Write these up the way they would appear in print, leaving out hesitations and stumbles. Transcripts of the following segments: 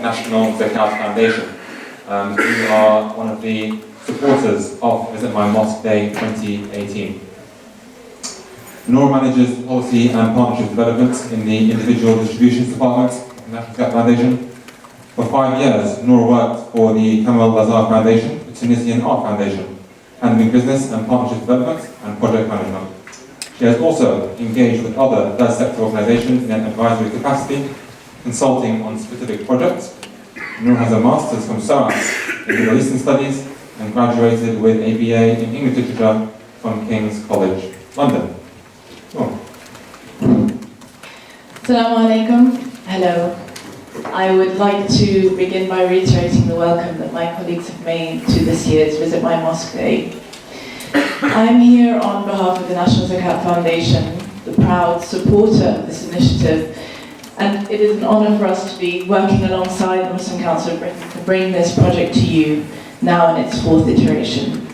National Zakat Foundation. We are one of the supporters of Visit My Mosque Day 2018. Nour manages policy and partnership development in the individual distributions department of the National Zakat Foundation. For 5 years, Nour worked for the Kamal Bazaar Foundation, the Tunisian Art Foundation, handling business and partnership development and project management. She has also engaged with other third sector organizations in an advisory capacity, consulting on specific projects. Nour has a master's from SOAS in Middle Eastern Studies and graduated with a BA in English Literature from King's College, London. Oh. Assalamu alaikum. Hello. I would like to begin by reiterating the welcome that my colleagues have made to this year's Visit My Mosque Day. I'm here on behalf of the National Zakat Foundation, the proud supporter of this initiative, and it is an honour for us to be working alongside the Muslim Council of Britain to bring this project to you now in its 4th iteration.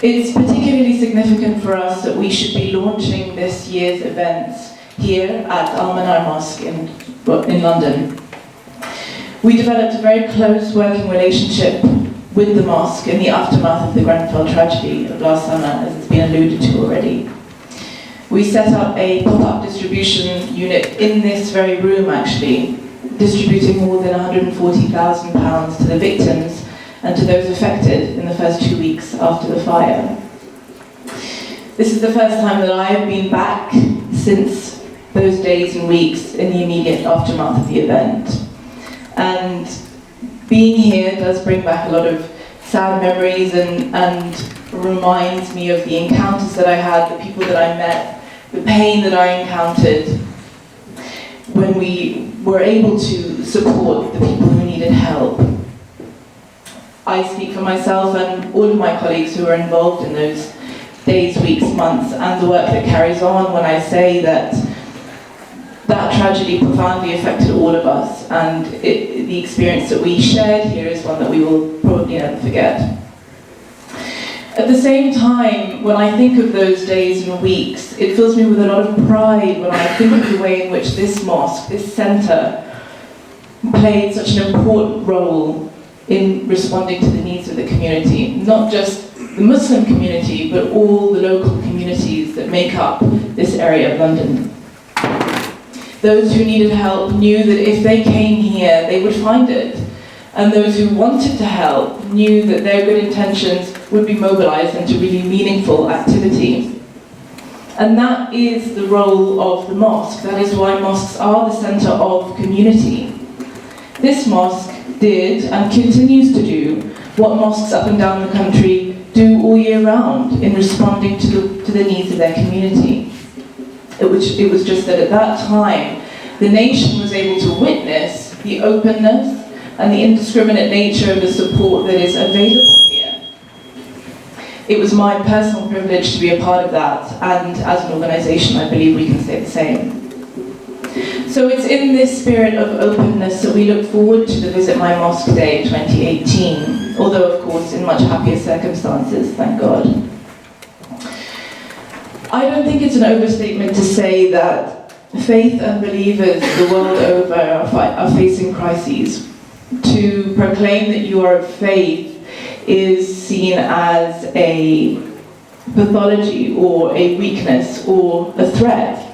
It's particularly significant for us that we should be launching this year's events here at Al-Manar Mosque in London. We developed a very close working relationship with the mosque in the aftermath of the Grenfell tragedy of last summer, as it's been alluded to already. We set up a pop-up distribution unit in this very room, actually, distributing more than £140,000 to the victims and to those affected in the first 2 weeks after the fire. This is the first time that I have been back since those days and weeks in the immediate aftermath of the event. And being here does bring back a lot of sad memories and reminds me of the encounters that I had, the people that I met, the pain that I encountered when we were able to support the people who needed help. I speak for myself and all of my colleagues who are involved in those days, weeks, months, and the work that carries on when I say that that tragedy profoundly affected all of us, and the experience that we shared here is one that we will probably never forget. At the same time, when I think of those days and weeks, it fills me with a lot of pride when I think of the way in which this mosque, this centre, played such an important role in responding to the needs of the community, not just the Muslim community, but all the local communities that make up this area of London. Those who needed help knew that if they came here, they would find it. And those who wanted to help knew that their good intentions would be mobilized into really meaningful activity. And that is the role of the mosque. That is why mosques are the center of community. This mosque did and continues to do what mosques up and down the country do all year round in responding to the needs of their community. It was just that at that time, the nation was able to witness the openness and the indiscriminate nature of the support that is available here. It was my personal privilege to be a part of that, and as an organisation, I believe we can say the same. So it's in this spirit of openness that we look forward to the Visit My Mosque Day 2018, although of course in much happier circumstances, thank God. I don't think it's an overstatement to say that faith and believers the world over are facing crises. To proclaim that you are of faith is seen as a pathology or a weakness or a threat.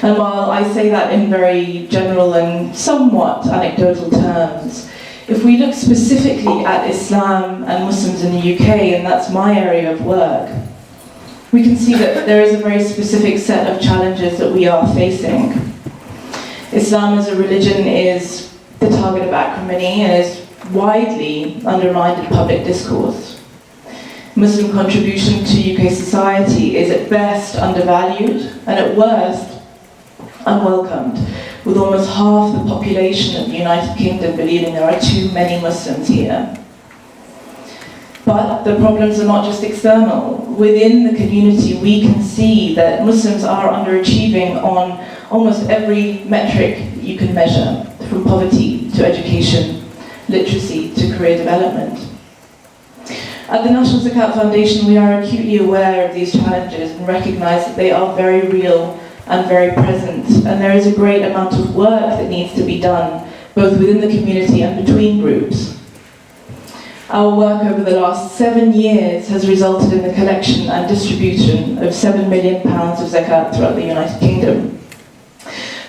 And while I say that in very general and somewhat anecdotal terms, if we look specifically at Islam and Muslims in the UK, and that's my area of work, we can see that there is a very specific set of challenges that we are facing. Islam as a religion is the target of acrimony and is widely undermined in public discourse. Muslim contribution to UK society is at best undervalued and at worst unwelcomed, with almost half the population of the United Kingdom believing there are too many Muslims here. But the problems are not just external. Within the community, we can see that Muslims are underachieving on almost every metric you can measure, from poverty to education, literacy to career development. At the National Zakat Foundation, we are acutely aware of these challenges and recognise that they are very real and very present, and there is a great amount of work that needs to be done both within the community and between groups. Our work over the last 7 years has resulted in the collection and distribution of £7 million of zakat throughout the United Kingdom.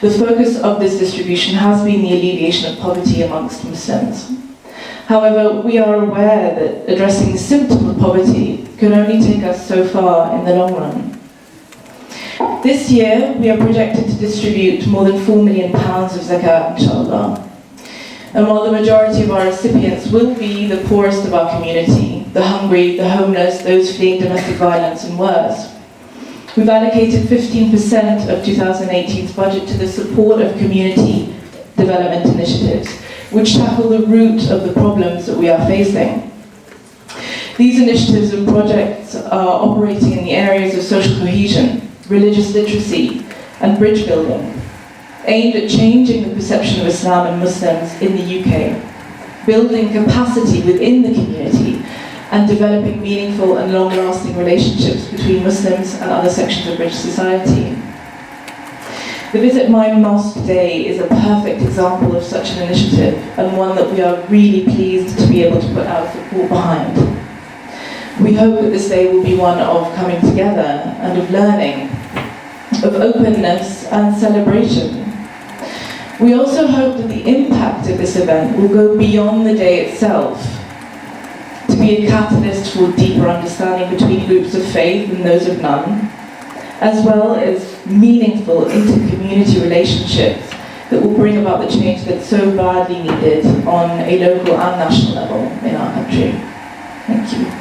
The focus of this distribution has been the alleviation of poverty amongst Muslims. However, we are aware that addressing the symptom of poverty can only take us so far in the long run. This year, we are projected to distribute more than £4 million of zakat, inshallah. And while the majority of our recipients will be the poorest of our community, the hungry, the homeless, those fleeing domestic violence and worse, we've allocated 15% of 2018's budget to the support of community development initiatives, which tackle the root of the problems that we are facing. These initiatives and projects are operating in the areas of social cohesion, religious literacy, and bridge building, aimed at changing the perception of Islam and Muslims in the UK, building capacity within the community, and developing meaningful and long-lasting relationships between Muslims and other sections of British society. The Visit My Mosque Day is a perfect example of such an initiative, and one that we are really pleased to be able to put our support behind. We hope that this day will be one of coming together and of learning, of openness and celebration. We also hope that the impact of this event will go beyond the day itself, to be a catalyst for deeper understanding between groups of faith and those of none, as well as meaningful inter-community relationships that will bring about the change that's so badly needed on a local and national level in our country. Thank you.